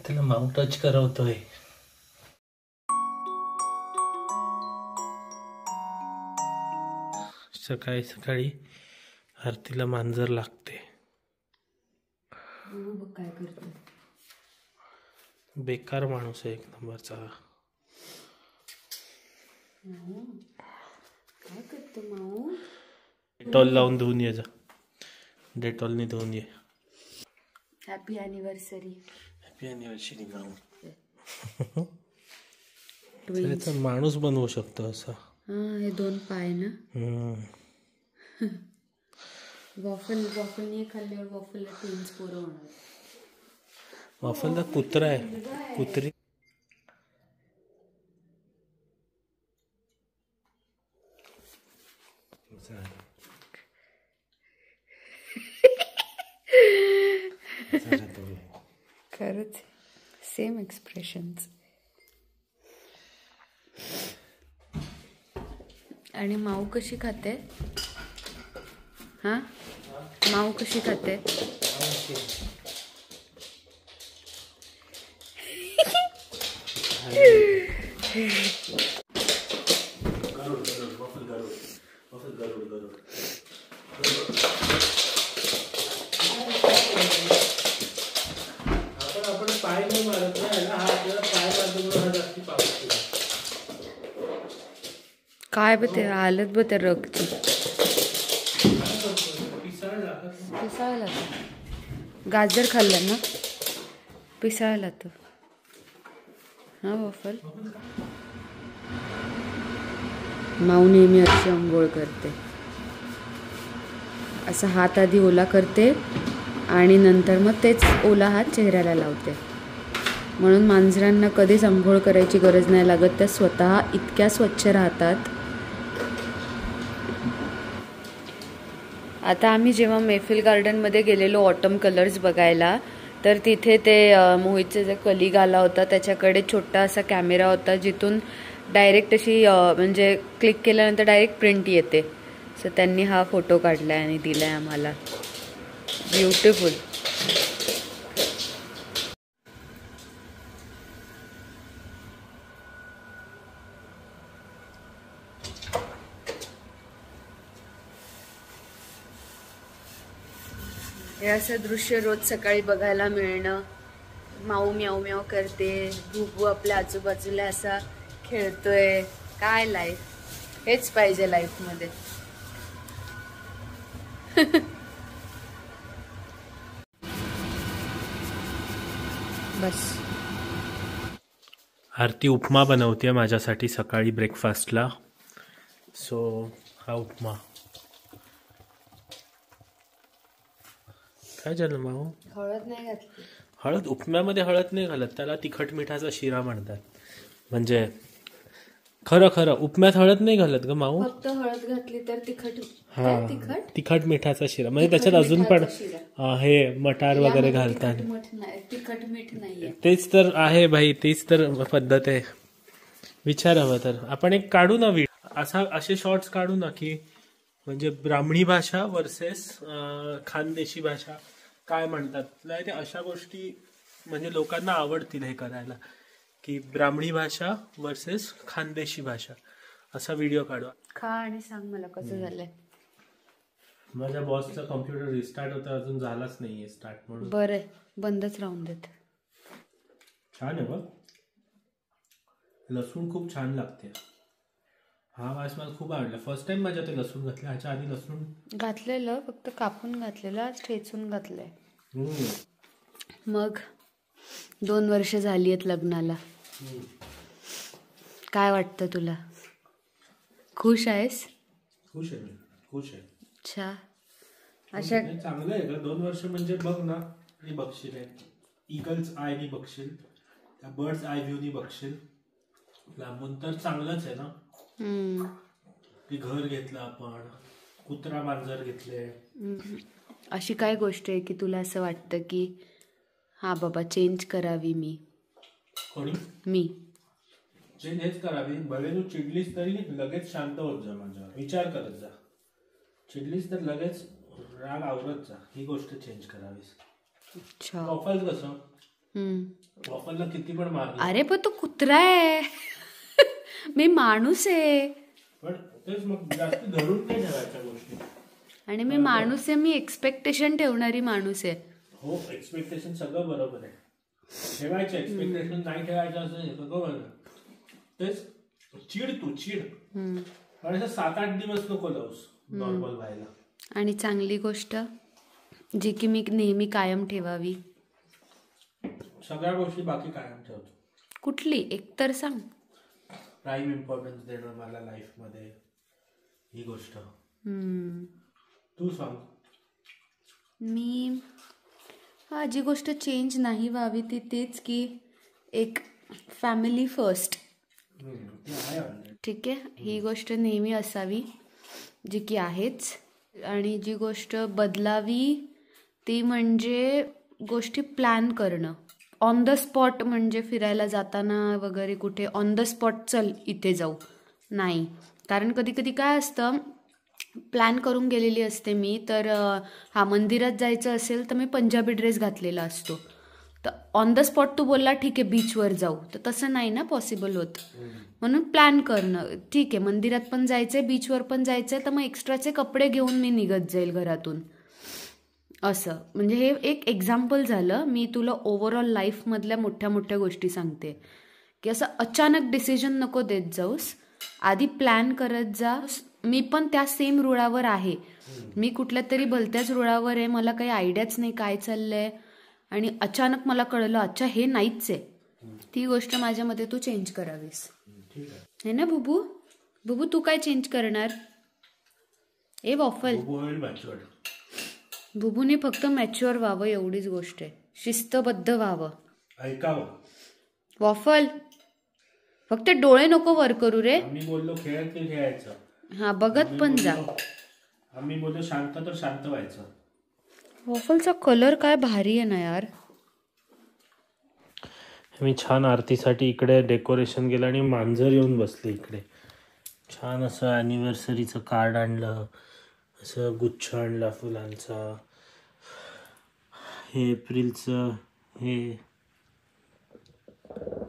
आरतीला माऊ टच करवतोय. सकाळी सकाळी आरतीला मांजर लागते. काय करतो? बेकार माणूस आहे एक नंबरचा. काय करतो माऊ? डेटॉल लावून धुवून ये जा. डेटॉलने धुवून ये. Happy anniversary. हॅपी अॅनिव्हर्सरी माऊ. त्याचा माणूस बनवू शकतो असा. हे 2 पाय ना. वॉफलने खाल्ल्यावर वॉफलला ट्विन्स पोरं होणार. वॉफलला कुत्रा आहे. कुत्री खरंच सेम एक्सप्रेशन्स. आणि माऊ कशी खाते? हा माऊ कशी खाते? पाय नाही मारत ना, हा आपल्याला पाय मारतो हा जास्ती पावतो. काय ब ते हालत ब ते रगची. पिसाळला गाजर खाल्लं ना, पिसाळला तो. हा वॉफल. माऊ नेहमी अशी अंघोळ करते. असा हात आधी ओला करते आणि नंतर मग तेच ओला हात चेहऱ्याला लावते. म्हणून मांजरांना कधीच अंघोळ करायची गरज नाही लागत. त्या स्वतः इतक्या स्वच्छ राहतात. आता आम्ही जेव्हा मैफिल गार्डनमध्ये गेलेलो ऑटम कलर्स बघायला, तर तिथे ते मोहितचा जे कलिग आला होता त्याच्याकडे छोटा असा कॅमेरा होता, जिथून डायरेक्ट अशी म्हणजे क्लिक केल्यानंतर डायरेक्ट प्रिंट येते. सो त्यांनी हा फोटो काढलाय आणि दिलाय आम्हाला. ब्युटिफुल. हे असं दृश्य रोज सकाळी बघायला मिळणं. माऊ म्याऊ म्याऊ करते, भूभू आपल्या आजूबाजूला असा खेळतोय. काय लाईफ, हेच पाहिजे लाईफ मध्ये. बस. आरती उपमा बनवते माझ्यासाठी सकाळी ब्रेकफास्टला. सो हा उपमा. काय झालं माऊ? हळद नाही घातली. हळद उपम्यामध्ये हळद नाही घालत, त्याला तिखट मिठाचा शिरा म्हणतात. म्हणजे खरं खरं उपम्यात हळद नाही घालत ग माऊ. फक्त हळद घातली तर तिखट. तिखट मिठाचा शिरा. म्हणजे त्याच्यात अजून पण हे मटार वगैरे घालतात. तिखट मीठ नाहीये. तेच तर आहे भाई, तेच तर पद्धत आहे. विचार हवा तर आपण एक काढू ना असे शॉर्ट्स काढू ना, की म्हणजे ब्राह्मणी भाषा वर्सेस खानदेशी भाषा काय म्हणतात. नाही ते अशा गोष्टी म्हणजे लोकांना आवडतील हे करायला, की ब्राह्मणी भाषा वर्सेस खानदेशी भाषा असा व्हिडिओ काढवा. खा आणि सांग मला कसं झालंय. माझ्या बॉसचा कॉम्प्युटर रिस्टार्ट होता, अजून झालाच नाहीये स्टार्ट म्हणून. बरं बंदच राहून देत. छान आहे बघ. लसूण खूप छान लागते. हा वास मला खूप आवडला. फर्स्ट टाइम माझ्या ते लसूण घातलं. ह्याच्या आधी लसूण घातलेलं, फक्त कापून घातलेलं, आज ठेचून घातलंय. मग 2 वर्ष झाली आहेत लग्नाला. काय वाटतं तुला? खुश आहेस? खुश आहे मी, खुश आहे. अच्छा. अशा चांगलं आहे का 2 वर्ष म्हणजे बघ ना. हे बघशील आहे इगल्स आयनी बघशील, त्या बर्ड्स आय व्ह्यूनी बघशील लांबून तर चांगलंच आहे ना. की घर घेतलं आपण, कुत्रा मांजर घेतले. अशी काय गोष्ट आहे की तुला असं वाटतं की हा बाबा चेंज करावी मी? कोणी? मी चेंज हेच करावी. भले तू चिडलीस तरी लगेच शांत होत जा. माझा विचार करत जा. चिडलीस तर लगेच राग आवरत जा. ही गोष्ट चेंज करावीस. अच्छा. वॉफल कसं वॉफलला किती पण मारलं. अरे पण तो कुत्रा आहे. मी माणूस आहे. पण तेच मग जास्त धरून नाही ठेवायच्या गोष्टी. आणि मी माणूस आहे, मी एक्सपेक्टेशन ठेवणारी माणूस आहे. हो, एक्सपेक्टेशन सगळं बरोबर आहे. ठेवायचे एक्सपेक्टेशन, नाही ठेवायचं असं सगळं बरोबर. तेच चिड तू चिड. आणि 7-8 दिवस नको लावूस नॉर्मल व्हायला. आणि चांगली गोष्ट जी की मी नेहमी कायम ठेवावी. सगळ्या गोष्टी बाकी कायम ठेवतो. कुठली एक तर सांग. प्राईम इम्पॉर्टन्स देणं मला लाईफ मध्ये, ही गोष्ट. तू सांग. मी जी गोष्ट चेंज नाही व्हावी ती तेच की एक फॅमिली फर्स्ट. ठीक आहे, ही गोष्ट नेहमी असावी जी की आहेच. आणि जी गोष्ट बदलावी ती म्हणजे गोष्टी प्लॅन करणं ऑन द स्पॉट. म्हणजे फिरायला जाताना वगैरे कुठे ऑन द स्पॉट चल इथे जाऊ नाही. कारण कधी कधी काय असतं, प्लॅन करून गेलेली असते मी, तर मंदिरात जायचं असेल तर मी पंजाबी ड्रेस घातलेला असतो. तर ऑन द स्पॉट तू बोलला ठीक आहे बीचवर जाऊ, तर तसं नाही ना पॉसिबल होत. म्हणून प्लॅन करणं, ठीक आहे मंदिरात पण जायचंय बीचवर पण जायचंय, तर मग एक्स्ट्राचे कपडे घेऊन मी निघत जाईल घरातून असं. म्हणजे हे एक एक्झाम्पल झालं. मी तुला ओव्हरऑल लाईफमधल्या मोठ्या मोठ्या गोष्टी सांगते की असं अचानक डिसिजन नको देत जाऊस, आधी प्लॅन करत जा. मी पण त्या सेम रुळावर आहे. मी कुठल्या तरी भलत्याच रुळावर आहे, मला काही आयडियाच नाही काय चाललंय, आणि अचानक मला कळलं अच्छा हे नाहीच आहे. ती गोष्ट माझ्यामध्ये तू चेंज करावीस है ना बुबू. बुबू तू काय चेंज करणार. ए वॉफल, बुबूने फक्त मॅच्युअर व्हावं एवढीच गोष्ट आहे. शिस्तबद्ध व्हावं, ऐकावं. वॉफल फक्त डोळे नको वर करू रे. आम्ही बोललो खेळ ते खेळायचं. हा बघत पण जा. आम्ही बोललो शांत तर शांत व्हायचं. वॉफलचा कलर काय भारी आहे ना यार. मी छान आरतीसाठी इकडे डेकोरेशन केलं आणि मांजर येऊन बसले इकडे. छान असं ॲनिव्हर्सरीचं कार्ड आणलं, असं गुच्छ आणला फुलांचा, हे एप्रिलचं हे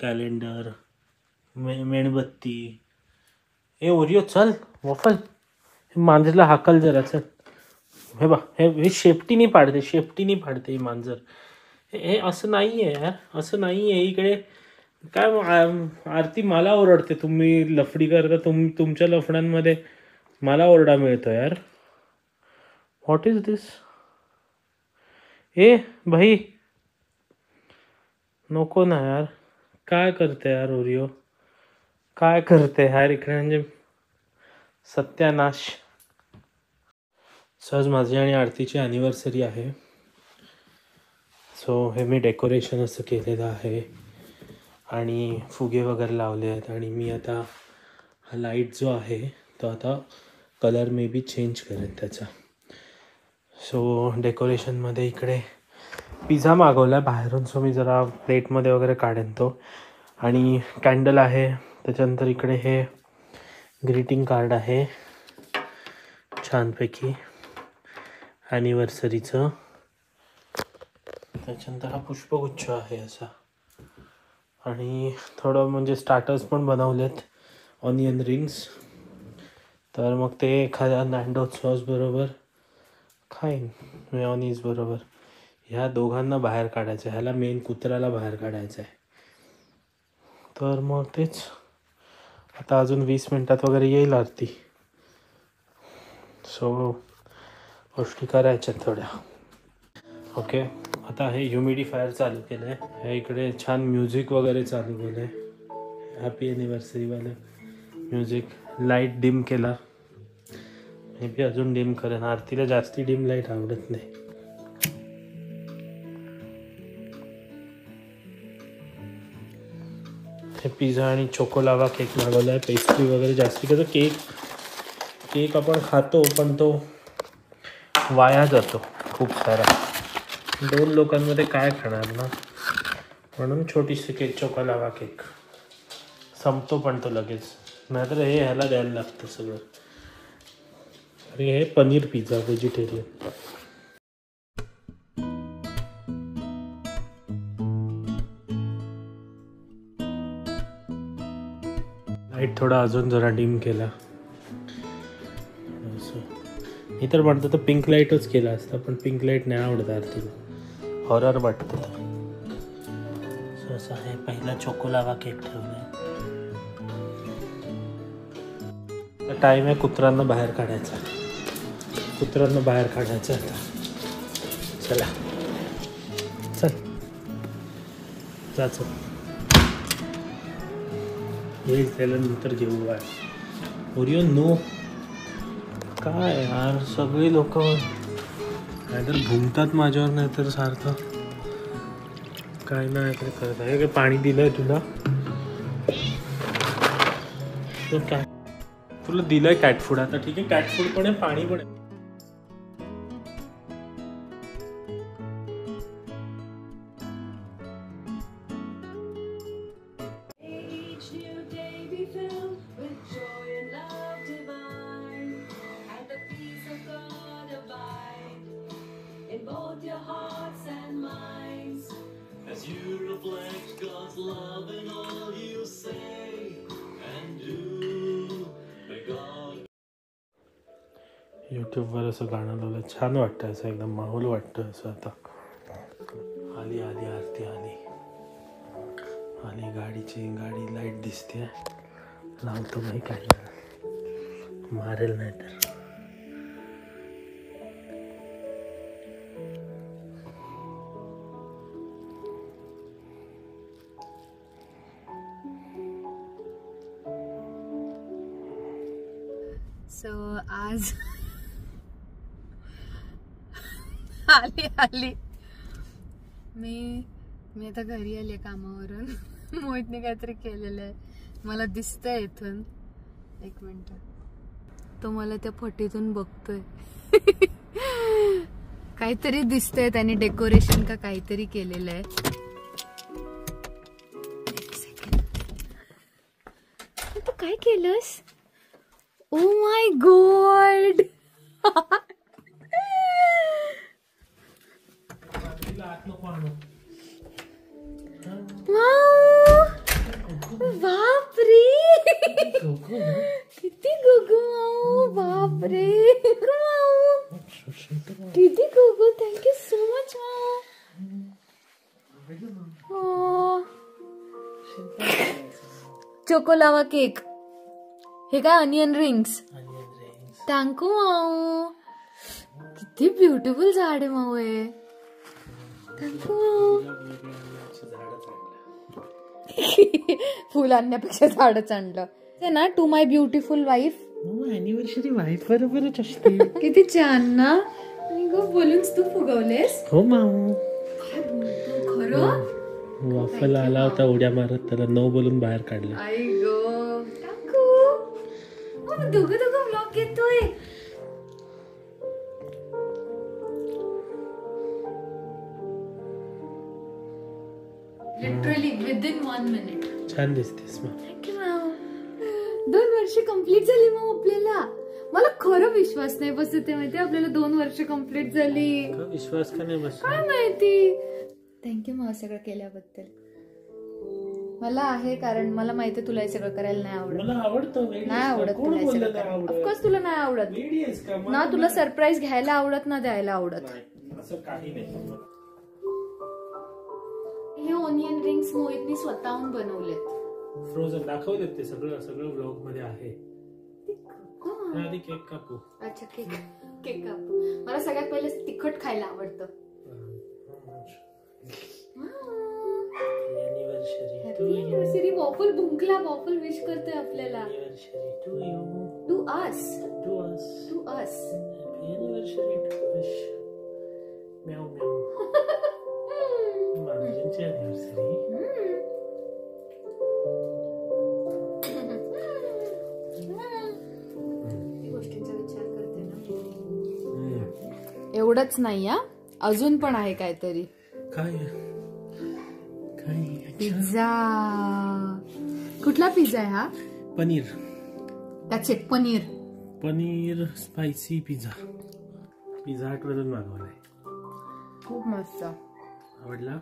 कॅलेंडर, मेणबत्ती. ए ओरिओ चल वॉफल, हे मांजरला हाकल जरा चल. हे बा हे शेपटीने पाडते, शेपटीने पाडते ही मांजर. हे असं नाही आहे यार, असं नाही आहे. इकडे काय आरती मला ओरडते, तुम्ही लफडी करता, तुमच्या लफड्यांमध्ये मला ओरडा मिळतो यार. व्हॉट इज दिस. ए भाई नको ना यार, काय करते यार ओरिओ, काय करते यार इकडे. म्हणजे सत्यानाश. सहज माझी आणि आरतीची ॲनिव्हर्सरी आहे, सो हे मी डेकोरेशन असं केलेलं आहे आणि फुगे वगैरे लावले आहेत. आणि मी आता हा लाईट जो आहे तो आता कलर मे बी चेंज करेन त्याचा. सो डेकोरेशनमध्ये इकडे पिझ्झा मागवला आहे बाहेरून, सो मी जरा प्लेटमध्ये वगैरे काढेन तो. आणि कॅन्डल आहे, त्याच्यानंतर इकडे हे ग्रीटिंग कार्ड आहे छानपैकी ॲनिव्हर्सरीचं. त्याच्यानंतर हा पुष्पगुच्छ आहे असा. आणि थोडं म्हणजे स्टार्टर्स पण बनवलेत, ऑनियन रिंग्स. तर मग ते एखाद्या नॅन्डो सॉस बरोबर खाईन, मेयोनीज बरोबर. ह्या दोघांना बाहेर काढायचं आहे, ह्याला मेन कुत्र्याला बाहेर काढायचं आहे. तर मग तेच आता अजून 20 मिनिटात वगैरे येईल आरती. सो गोष्टी करायच्या थोड्या. ओके, आता हे ह्युमिडिफायर चालू केलं आहे, हे इकडे छान म्युझिक वगैरे चालू केलं आहे, हॅपी ॲनिव्हर्सरीवालं म्युझिक. लाईट डिम केला, मे बी अजून डिम करेन. आरतीला जास्ती डिम लाईट आवडत नाही. हे पिझ्झा आणि चोकोलावा केक मागवला आहे, पेस्ट्री वगैरे जास्ती. कसं केक आपण खातो पण तो वाया जातो खूप सारा, 2 लोकांमध्ये काय खाणार ना, म्हणून छोटीशी केक चोकोलावा केक संपतो पण तो लगेच. नाहीतर हे ह्याला द्यायला लागतं सगळं. आणि हे पनीर पिझ्झा व्हेजिटेरियन. लाईट थोडा अजून जरा डिम केला. मी तर म्हणतो तर पिंक लाईटच केला असता, पण पिंक लाईट नाही आवडत आरतीला, हॉरर वाटतं. असं आहे. पहिला चोकोलावा केक ठेवलाय. टाइम आहे कुत्रांना बाहेर काढायचा. कुत्रांना बाहेर काढायचं आता. चला चल जा चल. येईल त्याला नंतर घेऊ बाहेर. Oreo no. काय यार सगळी लोक नाहीतर भुंकतात माझ्यावर, नाहीतर सारखं काय नाही तरी करत आहे. पाणी दिलंय तुला, काय तुला दिलंय कॅट फूड. आता ठीक आहे, कॅट फूड पण आहे, पाणी पण आहे. As you reflect God's love in all you say and do, may God. यूट्यूबवर असं गाणं लावलं छान वाटतं, असं एकदम माहोल वाटतं असं. आता आली आली आरती आली आली. गाडी लाईट दिसते. लावतो बाई, काय मारेल नाही तर. सो आज आली मी आता घरी आले कामावरून. मोहितने काहीतरी केलेलं आहे, मला दिसतंय इथून. एक मिनिट, तो मला त्या फटीतून बघतोय. काहीतरी दिसतंय, त्याने डेकोरेशन का काहीतरी केलेलं आहे. तू काय केलंस? Oh my god. बापरे, किती गुगू माऊ. बापरे किती गुगू. थँक्यू सो मच माऊ. Choco lava cake. हे काय अनियन रिंग्स. थँक्यू माऊ. किती ब्युटिफुल झाड आहे माऊ हे. थँक्यू माऊ. फुल आणण्यापेक्षा झाडच आणलं ते ना. To my beautiful wife. Anniversary wife बरोबरच असते. किती छान ना. बोलूनच तू फुगवलेस. हो माऊ. खरं वाफल आला होता उड्या मारत, त्याला नो बोलून बाहेर काढलं. आई गो टाकू. दोघं ब्लॉग घेतोय. Literally within 1 minute. छान दिसतेस मग. 2 वर्ष कंप्लीट झाली मग आपल्याला. मला खरं विश्वास नाही बसत आहे माहिती, आपल्याला 2 वर्ष कंप्लीट झाली. विश्वास का नाही बस, काय माहिती. थँक्यू मग सगळं केल्याबद्दल. मला आहे, कारण मला माहिती तुला हे सगळं करायला नाही आवडत. मला आवडतं. नाही आवडत तुला हे सगळं करायला. ऑफकोर्स तुला नाही आवडत ना. तुला सरप्राईज घ्यायला आवडत ना द्यायला आवडत. असं काही नाही. हे ओनियन रिंग्स मोहितनी स्वतःहून बनवलेत. फ्रोझन दाखवलेत ते सगळं ब्लॉग मध्ये आहे. आधी केक कापू. अच्छा केक कापू. मला सगळ्यात पहिले तिखट खायला आवडतं. एनिव्हर्सरी. वॉफल भुंकला. वॉफल विश करतोय आपल्याला. To us. Anniversary to us. म्याऊ म्याऊ. माझ्यांची एनिव्हर्सरी. गोष्टींचा विचार करते ना. एवढंच नाही हा, अजून पण आहे काहीतरी. काय पिझ्झा. कुठला पिझ्झा आहे हा? पनीर. त्याचे paneer spicy pizza. Pizza Hut वरून मागवलाय. खूप मस्त. आवडला.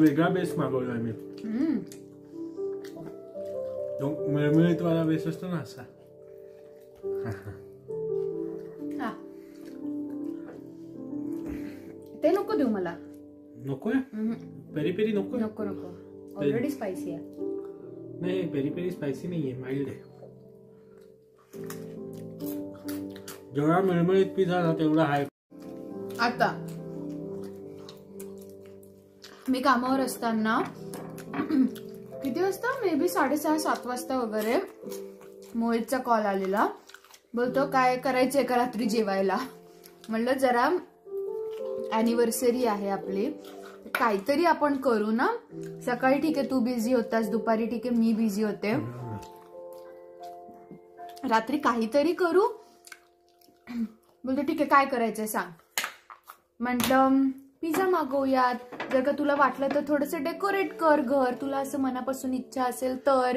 वेगळा बेस मागवला मी. तो मिळमिळीत वाला बेस असतो ना असा. ते नको देऊ मला. नकोय पेरी पेरी नको. नको ऑलरेडी स्पायसी आहे. नाही पेरी पेरी स्पायसी नाहीये, माइल्ड आहे. जेवढा मिळमिळीत पिझ्झा ना तेवढा आहे. आता मी कामावर असताना किती वाजता, मे बी 6:30-7 वाजता वगैरे मोहितचा कॉल आलेला. बोलतो काय करायचंय का रात्री जेवायला. म्हणलं जरा अॅनिव्हर्सरी आहे आपली, काहीतरी आपण करू ना. सकाळी ठीक आहे तू बिझी होतास, दुपारी ठीक आहे मी बिझी होते, रात्री काहीतरी करू. बोलतो ठीक आहे काय करायचंय सांग. म्हटलं पिझ्झा मागवूयात, जर का तुला वाटलं तर थोडंसं डेकोरेट कर घर, तुला असं मनापासून इच्छा असेल तर.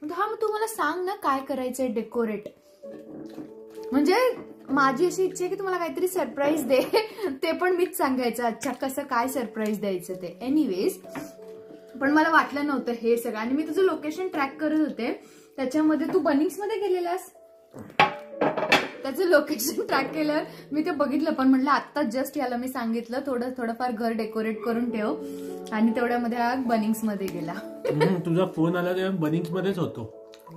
हा मग तू मला सांग ना काय करायचंय डेकोरेट. म्हणजे माझी अशी इच्छा आहे की तुम्हाला काहीतरी सरप्राईज दे, ते पण मीच सांगायचं. अच्छा कसं काय सरप्राईज द्यायचं ते. एनिवेज पण मला वाटलं नव्हतं हे सगळं. आणि मी तुझं लोकेशन ट्रॅक करत होते, त्याच्यामध्ये तू बनिंग्स मध्ये गेलेलास. त्याचं लोकेशन ट्रॅक केलं मी ते बघितलं, पण म्हटलं आता जस्ट याला मी सांगितलं थोडंफार घर डेकोरेट करून ठेव, आणि तेवढ्यामध्ये हा बनिंग्स मध्ये गेला. तुझा फोन आला तेव्हा बनिंग्स मध्येच होतो.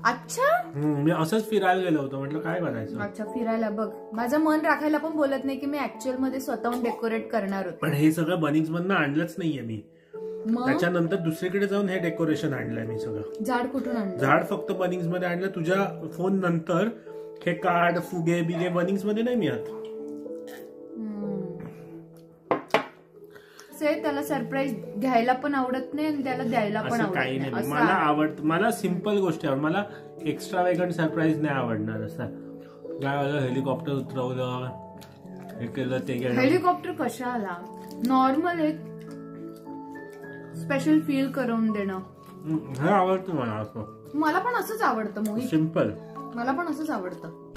अच्छा मी असंच फिरायला गेलो होतो, म्हटलं काय करायचं. अच्छा फिरायला. बघ माझं मन राखायला पण बोलत नाही की मी ऍक्च्युअल मध्ये स्वतःहून डेकोरेट करणार होते. पण हे सगळं बनिंग्स मधनं आणलंच नाहीये मी. त्याच्यानंतर दुसरीकडे जाऊन हे डेकोरेशन आणलंय मी सगळं. झाड कुठून आणलं. झाड फक्त बनिंग्स मध्ये आणलं. तुझ्या फोन नंतर हे कार्ड फुगे बिगे बनिंग्स मध्ये नाही मिळत. त्याला सरप्राईज घ्यायला पण आवडत नाही आणि त्याला द्यायला पण आवडत काही नाही. मला आवडत, मला सिंपल गोष्टी आवडत. मला एक्स्ट्रा वेगन सरप्राईज नाही आवडणार. असं काय हेलिकॉप्टर उतरवलं, हे केलं ते केलं. हेलिकॉप्टर कशाला, नॉर्मल एक स्पेशल फील करून देणं हे आवडतं मला. असं मला पण असंच आवडतं मोहित, सिंपल मला पण असंच आवडतं.